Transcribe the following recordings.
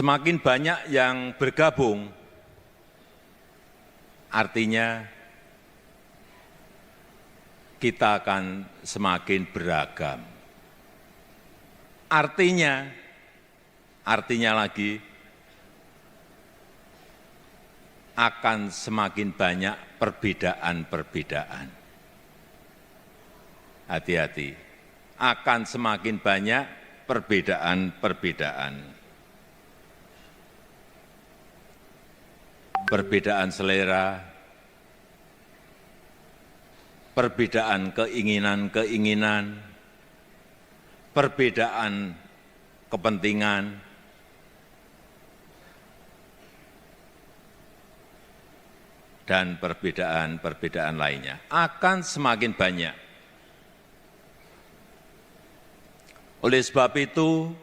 semakin banyak yang bergabung, artinya kita akan semakin beragam. Artinya lagi, akan semakin banyak perbedaan-perbedaan. Hati-hati, akan semakin banyak perbedaan-perbedaan. Perbedaan selera, perbedaan keinginan-keinginan, perbedaan kepentingan, dan perbedaan-perbedaan lainnya akan semakin banyak. Oleh sebab itu,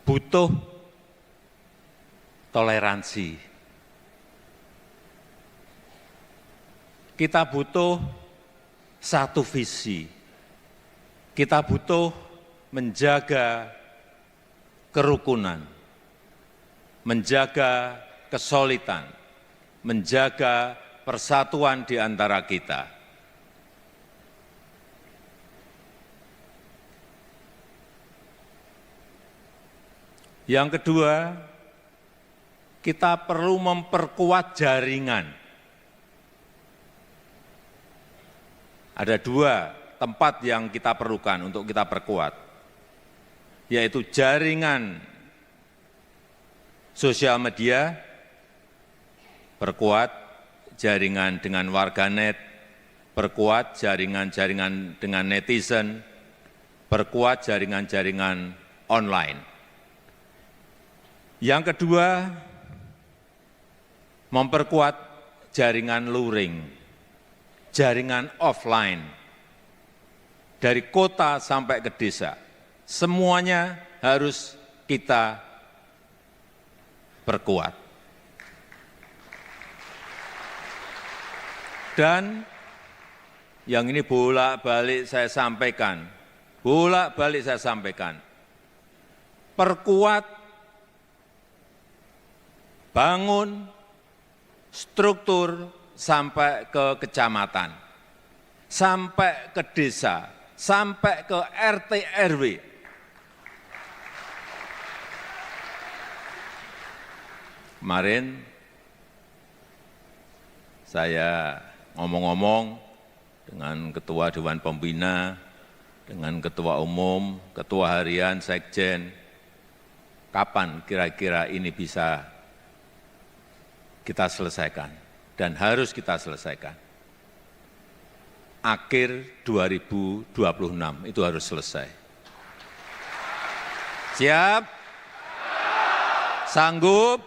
butuh toleransi. Kita butuh satu visi. Kita butuh menjaga kerukunan, menjaga kesolidan, menjaga persatuan di antara kita. Yang kedua, kita perlu memperkuat jaringan. Ada dua tempat yang kita perlukan untuk kita perkuat, yaitu jaringan sosial media, perkuat jaringan dengan warganet, perkuat jaringan-jaringan dengan netizen, perkuat jaringan-jaringan online. Yang kedua, memperkuat jaringan luring, jaringan offline, dari kota sampai ke desa. Semuanya harus kita perkuat. Dan yang ini bolak-balik saya sampaikan, perkuat, bangun struktur sampai ke kecamatan, sampai ke desa, sampai ke RT RW. Kemarin saya ngomong-ngomong dengan Ketua Dewan Pembina, dengan Ketua Umum, Ketua Harian, Sekjen, kapan kira-kira ini bisa kita selesaikan dan harus kita selesaikan. Akhir 2026 itu harus selesai. Siap? Sanggup?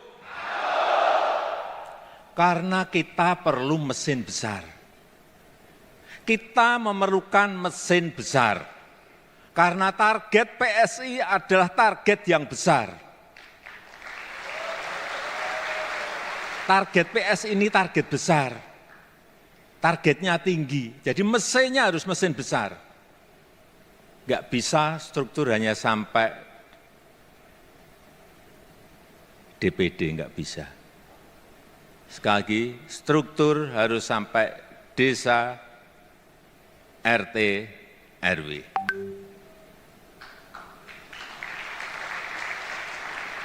Karena kita perlu mesin besar. Kita memerlukan mesin besar. Karena target PSI adalah target yang besar. Target PS ini target besar, targetnya tinggi, jadi mesinnya harus mesin besar. Nggak bisa struktur hanya sampai DPD, nggak bisa. Sekali lagi, struktur harus sampai desa, RT, RW.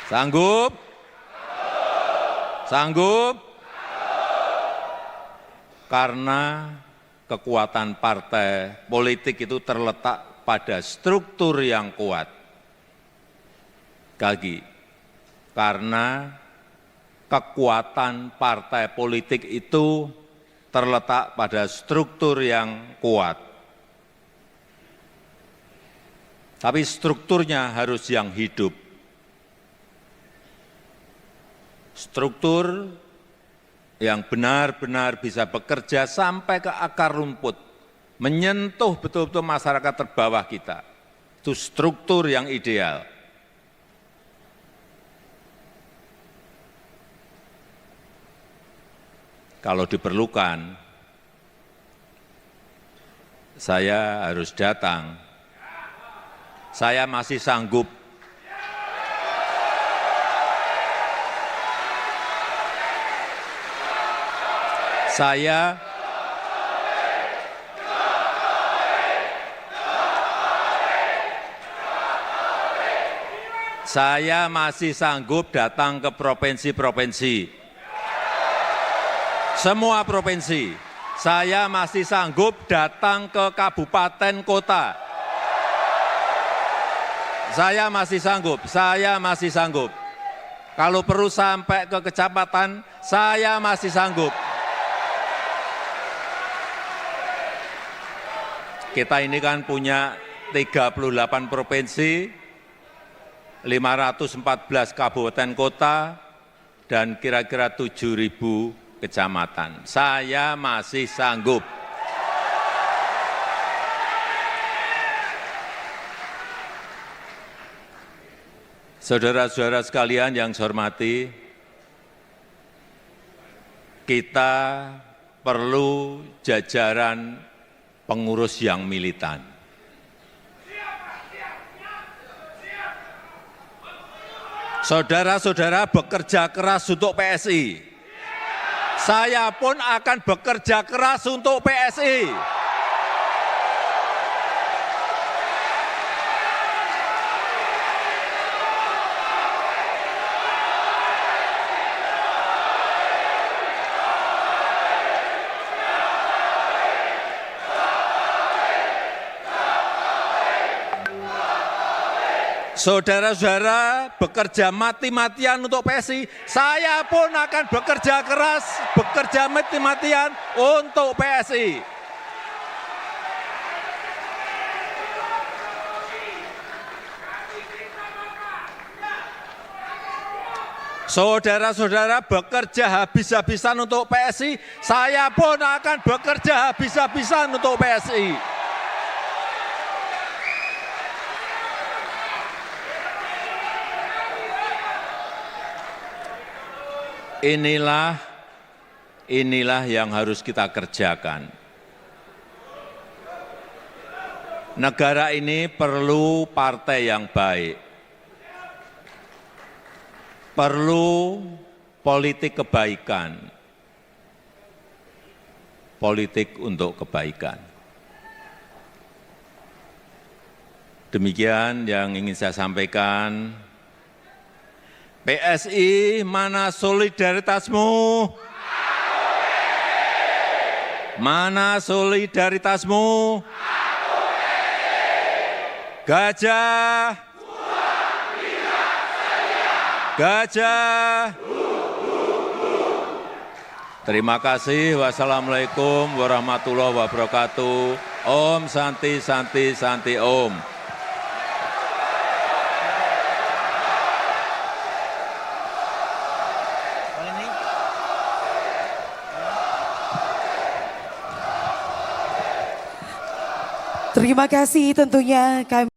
Sanggup? Sanggup? Karena kekuatan partai politik itu terletak pada struktur yang kuat. Sekali lagi, karena kekuatan partai politik itu terletak pada struktur yang kuat. Tapi strukturnya harus yang hidup. Struktur yang benar-benar bisa bekerja sampai ke akar rumput, menyentuh betul-betul masyarakat terbawah kita. Itu struktur yang ideal. Kalau diperlukan, saya harus datang. Saya masih sanggup. Saya masih sanggup datang ke provinsi-provinsi. Semua provinsi. Saya masih sanggup datang ke kabupaten kota. Saya masih sanggup. Kalau perlu sampai ke kecamatan, saya masih sanggup. Kita ini kan punya 38 provinsi, 514 kabupaten kota, dan kira-kira 7.000 kecamatan. Saya masih sanggup. Saudara-saudara sekalian yang saya hormati, kita perlu jajaran pengurus yang militan. Saudara-saudara bekerja keras untuk PSI. Saya pun akan bekerja keras untuk PSI. Saudara-saudara bekerja mati-matian untuk PSI, saya pun akan bekerja keras, bekerja mati-matian untuk PSI. Saudara-saudara bekerja habis-habisan untuk PSI, saya pun akan bekerja habis-habisan untuk PSI. Inilah yang harus kita kerjakan. Negara ini perlu partai yang baik, perlu politik kebaikan, politik untuk kebaikan. Demikian yang ingin saya sampaikan. PSI, mana solidaritasmu? Mana solidaritasmu? Gajah, gajah. Terima kasih. Wassalamualaikum warahmatullahi wabarakatuh. Om Santi Santi Santi Om. Terima kasih tentunya kami